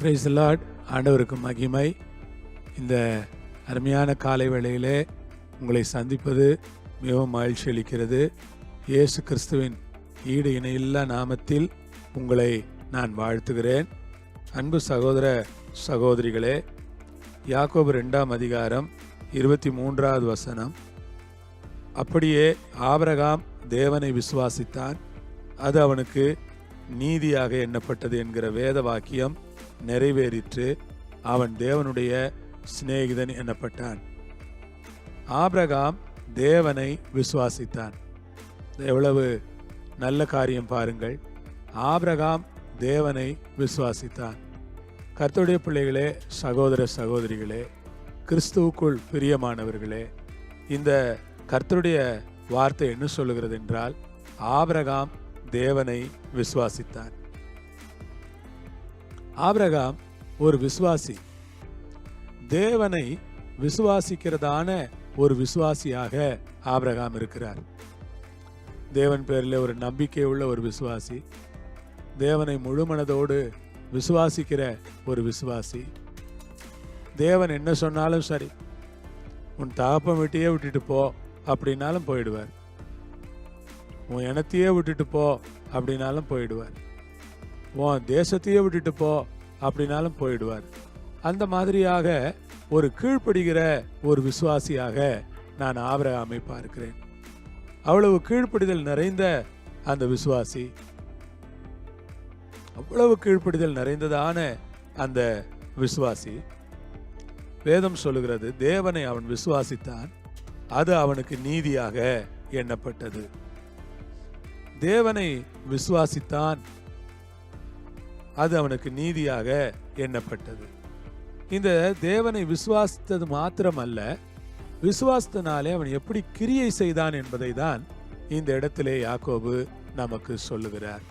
Praise the Lord. ஆண்டவருக்கு மகிமை. இந்த அருமையான காலை வேளையிலே உங்களை சந்திப்பது மிகவும் மகிழ்ச்சி அளிக்கிறது. இயேசு கிறிஸ்துவின் ஈடு இணையில்லா நாமத்தில் உங்களை நான் வாழ்த்துகிறேன். அன்பு சகோதர சகோதரிகளே, யாக்கோபு 2ஆம் அதிகாரம் 23வது வசனம். அப்படியே ஆபிரகாம் தேவனை விசுவாசித்தான், அது அவனுக்கு நீதியாக எண்ணப்பட்டது என்கிற வேத வாக்கியம் நிறைவேறிற்று. அவன் தேவனுடைய சிநேகிதன் எண்ணப்பட்டான். ஆபிரகாம் தேவனை விசுவாசித்தான். எவ்வளவு நல்ல காரியம் பாருங்கள். ஆபிரகாம் தேவனை விசுவாசித்தான். கர்த்தருடைய பிள்ளைகளே, சகோதர சகோதரிகளே, கிறிஸ்துவுக்குள் பிரியமானவர்களே, இந்த கர்த்தருடைய வார்த்தை என்ன சொல்லுகிறது என்றால், ஆபிரகாம் தேவனை விசுவாசித்தான். ஆபிரகாம் ஒரு விசுவாசி. தேவனை விசுவாசிக்கிறதான ஒரு விசுவாசியாக ஆபிரகாம் இருக்கிறார். தேவன் பேரில் ஒரு நம்பிக்கை உள்ள ஒரு விசுவாசி, தேவனை முழு மனதோடு விசுவாசிக்கிற ஒரு விசுவாசி. தேவன் என்ன சொன்னாலும் சரி, உன் தகப்பன் வீட்டையே விட்டுட்டு போ அப்படின்னாலும் போயிடுவார். உன் இனத்தையே விட்டுட்டு போ அப்படின்னாலும் போயிடுவார். உன் தேசத்தையே விட்டுட்டு போ அப்படின்னாலும் போயிடுவார். அந்த மாதிரியாக ஒரு கீழ்ப்படுகிற ஒரு விசுவாசியாக நான் ஆபிரகாமை பார்க்கிறேன். அவ்வளவு கீழ்ப்படிதல் நிறைந்த அந்த விசுவாசி, அவ்வளவு கீழ்ப்படிதல் நிறைந்ததான அந்த விசுவாசி. வேதம் சொல்லுகிறது, தேவனை அவன் விசுவாசித்தான், அது அவனுக்கு நீதியாக எண்ணப்பட்டது. தேவனை விசுவாசித்தான், அது அவனுக்கு நீதியாக எண்ணப்பட்டது. இந்த தேவனை விசுவாசித்தது மாத்திரமல்ல, விசுவாசத்தினாலே அவன் எப்படி கிரியை செய்தான் என்பதை தான் இந்த இடத்திலே யாக்கோபு நமக்கு சொல்லுகிறார்.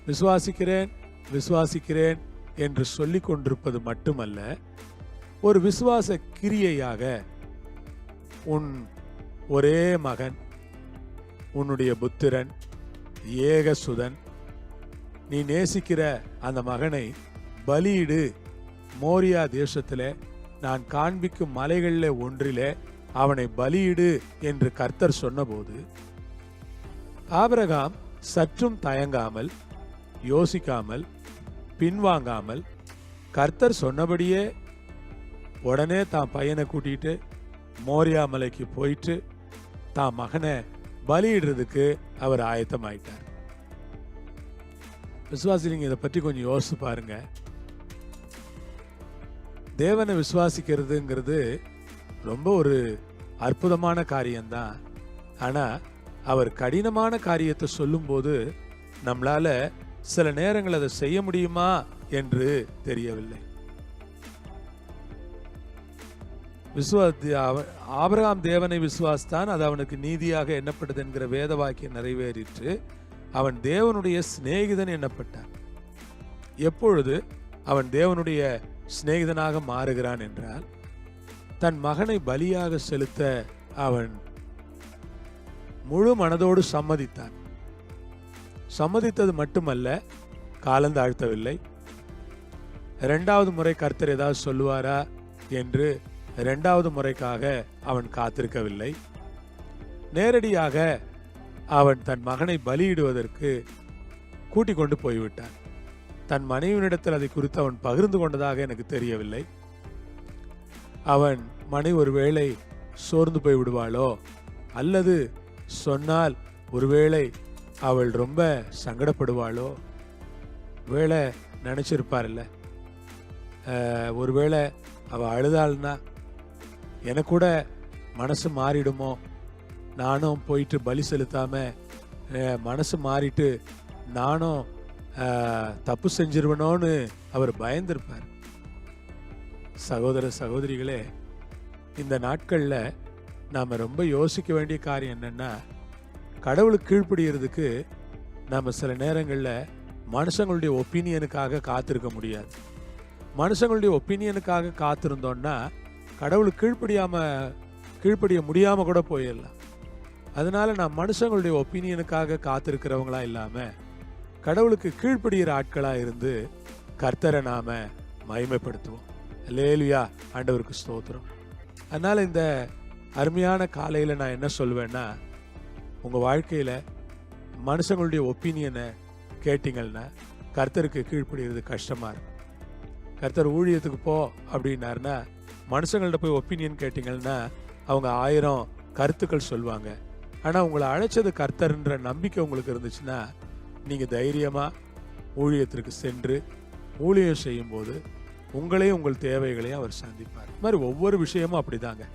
விசுவாசிக்கிறேன் விசுவாசிக்கிறேன் என்று சொல்லிக் கொண்டிருப்பது மட்டுமல்ல, ஒரு விசுவாச கிரியையாக உன் ஒரே மகன், உன்னுடைய புத்திரன், ஏகசுதன், நீ நேசிக்கிற அந்த மகனை பலியிடு, மோரியா தேசத்திலே நான் காண்பிக்கும் மலைகளிலே ஒன்றிலே அவனை பலியிடு என்று கர்த்தர் சொன்னபோது, ஆபிரகாம் சற்றும் தயங்காமல், யோசிக்காமல், பின்வாங்காமல், கர்த்தர் சொன்னபடியே உடனே தான் பையனை கூட்டிட்டு மோரியா மலைக்கு போயிட்டு தான் மகனை பலியிடுறதுக்கு அவர் ஆயத்தமாயிட்டார். விசுவாசி, நீங்க இதை பற்றி கொஞ்சம் யோசிச்சு பாருங்க. தேவனை விசுவாசிக்கிறதுங்கிறது ரொம்ப ஒரு அற்புதமான காரியம்தான். ஆனா அவர் கடினமான காரியத்தை சொல்லும்போது நம்மளால சில நேரங்கள் அதை செய்ய முடியுமா என்று தெரியவில்லை. ஆபிரகாம் தேவனை விசுவாசித்தான், அது அவனுக்கு நீதியாக எண்ணப்பட்டது என்கிற வேத வாக்கியம் நிறைவேறிற்று. அவன் தேவனுடைய சிநேகிதன் எண்ணப்பட்டான். எப்பொழுது அவன் தேவனுடைய சிநேகிதனாக மாறுகிறான் என்றால், தன் மகனை பலியாக செலுத்த அவன் முழு மனதோடு சம்மதித்தான். சம்மதித்தது மட்டுமல்ல, காலந்தாழ்த்தவில்லை. 2வது முறை கர்த்தர் ஏதாவது சொல்லுவாரா என்று 2வது முறைக்காக அவன் காத்திருக்கவில்லை. நேரடியாக அவன் தன் மகனை பலியிடுவதற்கு கூட்டிக் கொண்டு போய்விட்டான். தன் மனைவியிடத்தில் அதை குறித்து அவன் பகிர்ந்து கொண்டதாக எனக்கு தெரியவில்லை. அவன் மனைவி ஒருவேளை சோர்ந்து போய் விடுவாளோ, அல்லது சொன்னால் ஒருவேளை அவள் ரொம்ப சங்கடப்படுவாளோ, வேளை நினைச்சிருப்பார்ல, ஒருவேளை அவள் அழுதாள்னா எனக்கு கூட மனசு மாறிடுமோ, நானும் போயிட்டு பலி செலுத்தாம மனசு மாறிட்டு நானும் தப்பு செஞ்சிருவனோன்னு அவர் பயந்திருப்பார். சகோதர சகோதரிகளே, இந்த நாட்களில் நாம் ரொம்ப யோசிக்க வேண்டிய காரியம் என்னன்னா, கடவுளுக்கு கீழ்ப்படுகிறதுக்கு நாம் சில நேரங்களில் மனுஷங்களுடைய ஒப்பீனியனுக்காக காத்திருக்க முடியாது. மனுஷங்களுடைய ஒப்பீனியனுக்காக காத்திருந்தோன்னா கடவுளுக்கு கீழ்ப்படிய முடியாமல் கூட போயிடலாம். அதனால நான் மனுஷங்களுடைய ஒப்பீனியனுக்காக காத்திருக்கிறவங்களா இல்லாமல் கடவுளுக்கு கீழ்ப்படுகிற ஆட்களாக இருந்து கர்த்தரை நாம மகிமைப்படுத்துவோம். அல்லேலூயா. ஆண்டவருக்கு ஸ்தோத்திரம். அதனால இந்த அருமையான காலையில நான் என்ன சொல்வேன்னா, உங்க வாழ்க்கையில மனுஷங்களுடைய ஒப்பீனியனை கேட்டீங்கன்னா கர்த்தருக்கு கீழ்ப்படுகிறது கஷ்டமா இருக்கும். கர்த்தர் ஊழியத்துக்கு போ அப்படின்னாருன்னா மனுஷங்கள்ட்ட போய் ஒப்பீனியன் கேட்டீங்கன்னா அவங்க 1000 கருத்துக்கள் சொல்லுவாங்க. ஆனா உங்களை அழைச்சது கர்த்தர்ன்ற நம்பிக்கை உங்களுக்கு இருந்துச்சுன்னா நீங்க தைரியமா ஊழியத்திற்கு சென்று ஊழியம் செய்யும் போது உங்களையும் உங்கள் தேவைகளையும் அவர் சந்திப்பார். இது மாதிரி ஒவ்வொரு விஷயமும் அப்படிதாங்க.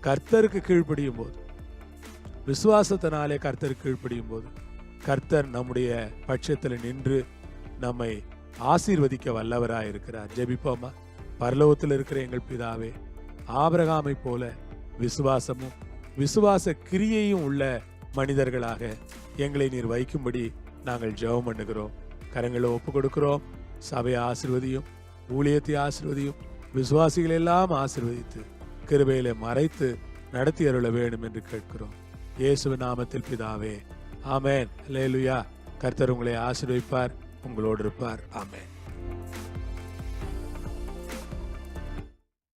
கர்த்தருக்கு கீழ்ப்படியும் போது, விசுவாசத்தினாலே கர்த்தருக்கு கீழ்ப்படியும் போது கர்த்தர் நம்முடைய பட்சத்தில் நின்று நம்மை ஆசீர்வதிக்க வல்லவராய் இருக்கிறார். ஜெபிப்போமா? பரலோகத்தில் இருக்கிற எங்கள் பிதாவே, ஆபிரகாமை போல விசுவாசமும் விசுவாச கிரியையும் உள்ள மனிதர்களாக எங்களை நீர் வைக்கும்படி நாங்கள் ஜெபம் பண்ணுகிறோம். கரங்களை ஒப்பு கொடுக்கிறோம். சபையை ஆசீர்வதியும், ஊழியத்தை ஆசீர்வதியும், விசுவாசிகளை எல்லாம் ஆசீர்வதித்து கிருபையிலே மறைத்து நடத்தி அருள வேண்டும் என்று கேட்கிறோம். இயேசுவின் நாமத்தில் பிதாவே, ஆமென். அல்லேலூயா. கர்த்தர் உங்களை ஆசீர்வதிப்பார், உங்களோடு இருப்பார். ஆமென்.